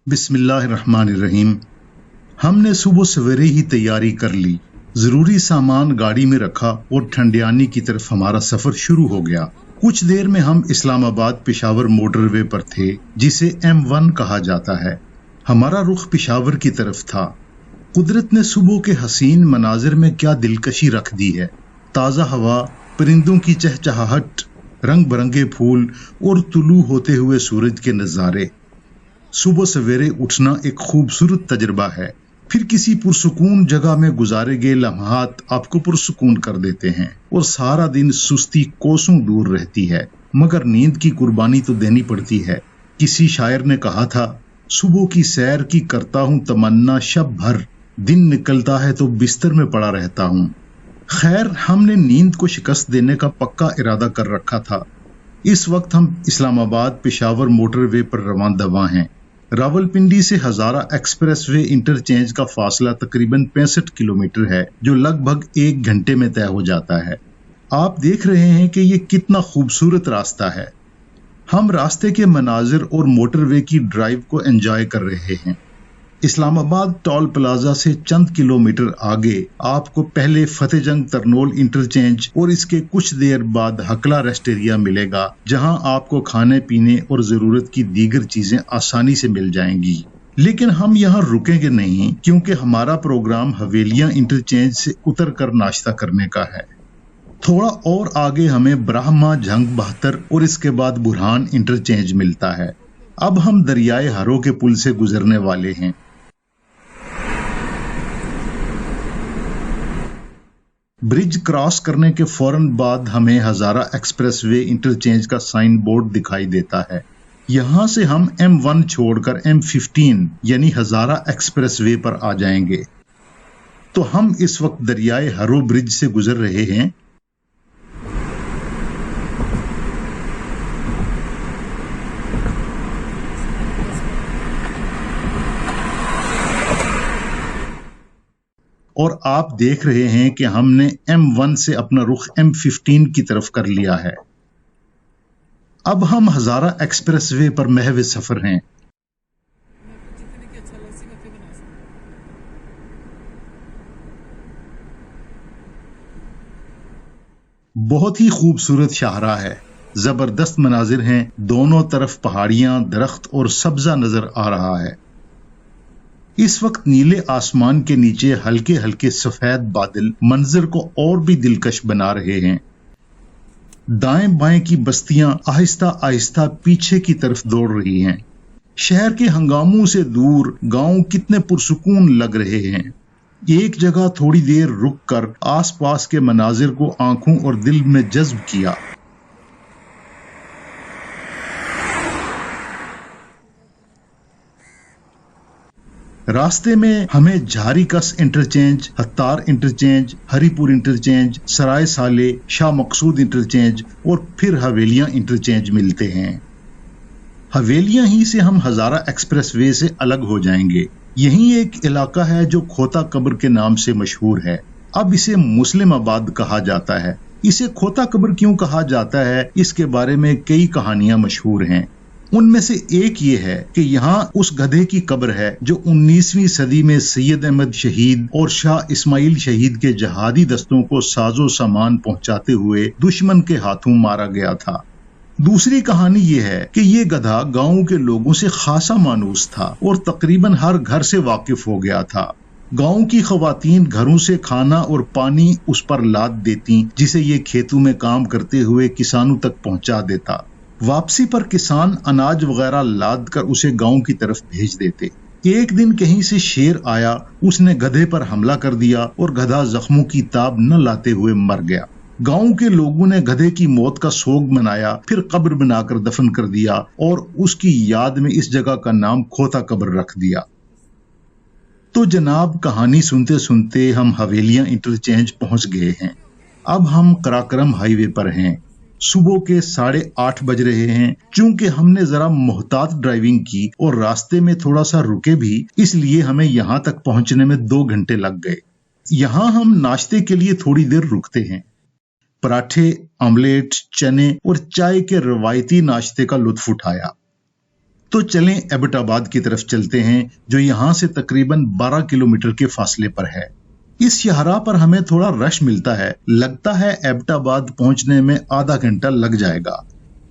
बिस्मिल्लाहिर्रहमानिर्रहीम। हमने सुबह सवेरे ही तैयारी कर ली, जरूरी सामान गाड़ी में रखा और ठंडियानी की तरफ हमारा सफर शुरू हो गया। कुछ देर में हम इस्लामाबाद पेशावर मोटरवे पर थे, जिसे M1 कहा जाता है। हमारा रुख पेशावर की तरफ था। कुदरत ने सुबह के हसीन मनाजिर में क्या दिलकशी रख दी है। ताज़ा हवा, परिंदों की चहचहाहट, रंग बिरंगे फूल और तुलू होते हुए सूरज के नज़ारे। सुबह सवेरे उठना एक खूबसूरत तजर्बा है। फिर किसी पुरसुकून जगह में गुजारे गए लम्हात आपको पुरसुकून कर देते हैं और सारा दिन सुस्ती कोसों दूर रहती है, मगर नींद की कुर्बानी तो देनी पड़ती है। किसी शायर ने कहा था, सुबह की सैर की करता हूँ तमन्ना शब भर, दिन निकलता है तो बिस्तर में पड़ा रहता हूँ। खैर, हमने नींद को शिकस्त देने का पक्का इरादा कर रखा था। इस वक्त हम इस्लामाबाद पेशावर मोटरवे पर रवां दवा हैं। रावलपिंडी से हजारा एक्सप्रेसवे इंटरचेंज का फासला तकरीबन 65 किलोमीटर है, जो लगभग 1 घंटे में तय हो जाता है। आप देख रहे हैं कि ये कितना खूबसूरत रास्ता है। हम रास्ते के मनाजिर और मोटरवे की ड्राइव को एंजॉय कर रहे हैं। इस्लामाबाद टोल प्लाजा से चंद किलोमीटर आगे आपको पहले फतेहजंग तरनोल इंटरचेंज और इसके कुछ देर बाद हकला रेस्ट एरिया मिलेगा, जहां आपको खाने पीने और जरूरत की दीगर चीजें आसानी से मिल जाएंगी। लेकिन हम यहाँ रुकेंगे नहीं, क्योंकि हमारा प्रोग्राम हवेलियां इंटरचेंज से उतर कर नाश्ता करने का है। थोड़ा और आगे हमें ब्राह्मा झंग 72 और इसके बाद बुरहान इंटरचेंज मिलता है। अब हम दरियाए हरो के पुल से गुजरने वाले हैं। ब्रिज क्रॉस करने के फौरन बाद हमें हजारा एक्सप्रेसवे इंटरचेंज का साइन बोर्ड दिखाई देता है। यहां से हम M1 छोड़कर M15 यानी हजारा एक्सप्रेसवे पर आ जाएंगे। तो हम इस वक्त दरियाए हरो ब्रिज से गुजर रहे हैं। और आप देख रहे हैं कि हमने M1 से अपना रुख M15 की तरफ कर लिया है। अब हम हजारा एक्सप्रेसवे पर महव सफर हैं। बहुत ही खूबसूरत शाहरा है, जबरदस्त मनाजिर हैं। दोनों तरफ पहाड़ियां, दरख्त और सब्जा नजर आ रहा है। इस वक्त नीले आसमान के नीचे हल्के हल्के सफेद बादल मंजर को और भी दिलकश बना रहे हैं। दाएं बाएं की बस्तियां आहिस्ता आहिस्ता पीछे की तरफ दौड़ रही हैं। शहर के हंगामों से दूर गांव कितने पुरसुकून लग रहे हैं। एक जगह थोड़ी देर रुककर आसपास के मनाजिर को आंखों और दिल में जज्ब किया। रास्ते में हमें झारीकस इंटरचेंज, हत्तार इंटरचेंज, हरीपुर इंटरचेंज, सराय साले, शाह मकसूद इंटरचेंज और फिर हवेलियां इंटरचेंज मिलते हैं। हवेलियां ही से हम हजारा एक्सप्रेसवे से अलग हो जाएंगे। यही एक इलाका है जो खोता कब्र के नाम से मशहूर है। अब इसे मुस्लिमाबाद कहा जाता है। इसे खोता कब्र क्यों कहा जाता है, इसके बारे में कई कहानियां मशहूर हैं। उनमें से एक ये है कि यहाँ उस गधे की कब्र है जो 19वीं सदी में सैयद अहमद शहीद और शाह इस्माइल शहीद के जहादी दस्तों को साजो सामान पहुंचाते हुए दुश्मन के हाथों मारा गया था। दूसरी कहानी ये है कि ये गधा गांव के लोगों से खासा मानूस था और तकरीबन हर घर से वाकिफ हो गया था। गांव की खवातीन घरों से खाना और पानी उस पर लाद देती, जिसे ये खेतों में काम करते हुए किसानों तक पहुंचा देता। वापसी पर किसान अनाज वगैरह लाद कर उसे गांव की तरफ भेज देते। एक दिन कहीं से शेर आया, उसने गधे पर हमला कर दिया और गधा जख्मों की ताब न लाते हुए मर गया। गांव के लोगों ने गधे की मौत का सोग मनाया, फिर कब्र बनाकर दफन कर दिया और उसकी याद में इस जगह का नाम खोता कब्र रख दिया। तो जनाब, कहानी सुनते सुनते हम हवेलियां इंटरचेंज पहुंच गए हैं। अब हम कराकरम हाईवे पर हैं। सुबह के 8:30 बज रहे हैं। चूंकि हमने जरा मोहतात ड्राइविंग की और रास्ते में थोड़ा सा रुके भी, इसलिए हमें यहाँ तक पहुंचने में 2 घंटे लग गए। यहाँ हम नाश्ते के लिए थोड़ी देर रुकते हैं। पराठे, ऑमलेट, चने और चाय के रवायती नाश्ते का लुत्फ उठाया। तो चलें एबटाबाद की तरफ चलते हैं, जो यहाँ से तकरीबन 12 किलोमीटर के फासले पर है। इस शाहराह पर हमें थोड़ा रश मिलता है, लगता है एबटाबाद पहुंचने में आधा घंटा लग जाएगा।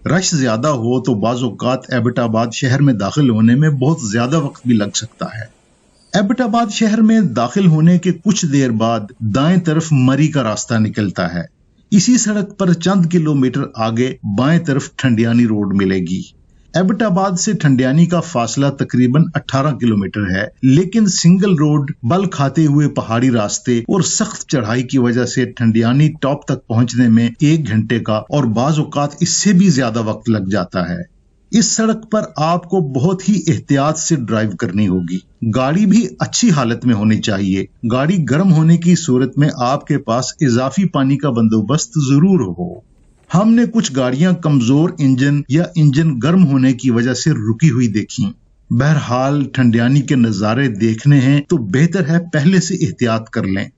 रश ज्यादा हो तो बाज़ औक़ात एबटाबाद शहर में दाखिल होने में बहुत ज्यादा वक्त भी लग सकता है। एबटाबाद शहर में दाखिल होने के कुछ देर बाद दाएं तरफ मरी का रास्ता निकलता है। इसी सड़क पर चंद किलोमीटर आगे बाएं तरफ ठंडियानी रोड मिलेगी। एबटाबाद से ठंडियानी का फासला तकरीबन 18 किलोमीटर है, लेकिन सिंगल रोड, बल खाते हुए पहाड़ी रास्ते और सख्त चढ़ाई की वजह से ठंडियानी टॉप तक पहुंचने में 1 घंटे का और बाज़ औक़ात इससे भी ज्यादा वक्त लग जाता है। इस सड़क पर आपको बहुत ही एहतियात से ड्राइव करनी होगी। गाड़ी भी अच्छी हालत में होनी चाहिए। गाड़ी गर्म होने की सूरत में आपके पास इजाफी पानी का बंदोबस्त जरूर हो। हमने कुछ गाड़ियां कमजोर इंजन या इंजन गर्म होने की वजह से रुकी हुई देखी। बहरहाल ठंडियानी के नज़ारे देखने हैं तो बेहतर है पहले से एहतियात कर लें।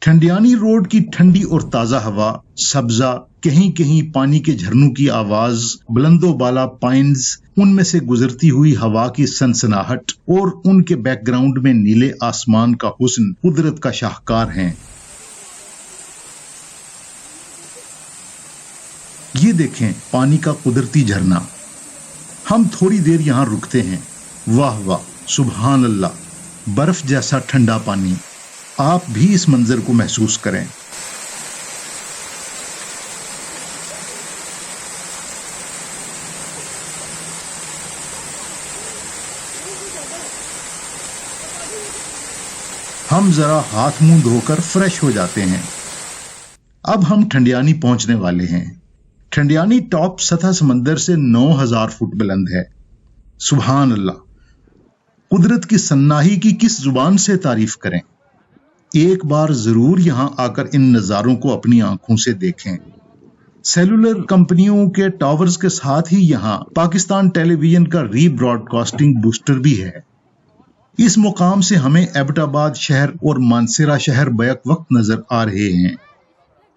ठंडियानी रोड की ठंडी और ताजा हवा, सब्जा, कहीं कहीं पानी के झरनों की आवाज, बुलंदो बाला पाइन्स, उनमें से गुजरती हुई हवा की सनसनाहट और उनके बैकग्राउंड में नीले आसमान का हुस्न कुदरत का शाहकार हैं। ये देखें पानी का कुदरती झरना। हम थोड़ी देर यहाँ रुकते हैं। वाह वाह, सुभान अल्लाह, बर्फ जैसा ठंडा पानी। आप भी इस मंजर को महसूस करें। हम जरा हाथ मुंह धोकर फ्रेश हो जाते हैं। अब हम ठंडियानी पहुंचने वाले हैं। ठंडियानी टॉप सतह समंदर से 9000 फुट बुलंद है। सुभान अल्लाह, कुदरत की सन्नाही की किस जुबान से तारीफ करें। एक बार जरूर यहां आकर इन नजारों को अपनी आंखों से देखें। सेलुलर कंपनियों के टावर्स के साथ ही यहां पाकिस्तान टेलीविजन का रीब्रॉडकास्टिंग बूस्टर भी है। इस मुकाम से हमें एबटाबाद शहर और मानसेरा शहर बैक वक्त नजर आ रहे हैं।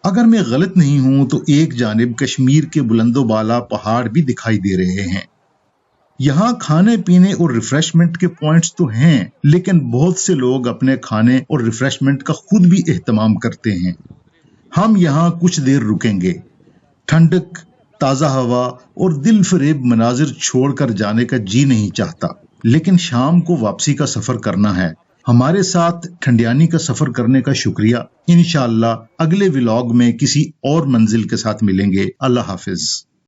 अगर मैं गलत नहीं हूं तो एक जानिब कश्मीर के बुलंदो बाला पहाड़ भी दिखाई दे रहे हैं। यहाँ खाने पीने और रिफ्रेशमेंट के पॉइंट्स तो हैं, लेकिन बहुत से लोग अपने खाने और रिफ्रेशमेंट का खुद भी एहतमाम करते हैं। हम यहाँ कुछ देर रुकेंगे। ठंडक, ताज़ा हवा और दिल फरेब मनाजिर छोड़कर जाने का जी नहीं चाहता, लेकिन शाम को वापसी का सफर करना है। हमारे साथ ठंडियानी का सफर करने का शुक्रिया। इंशाअल्लाह अगले व्लॉग में किसी और मंजिल के साथ मिलेंगे। अल्लाह हाफिज।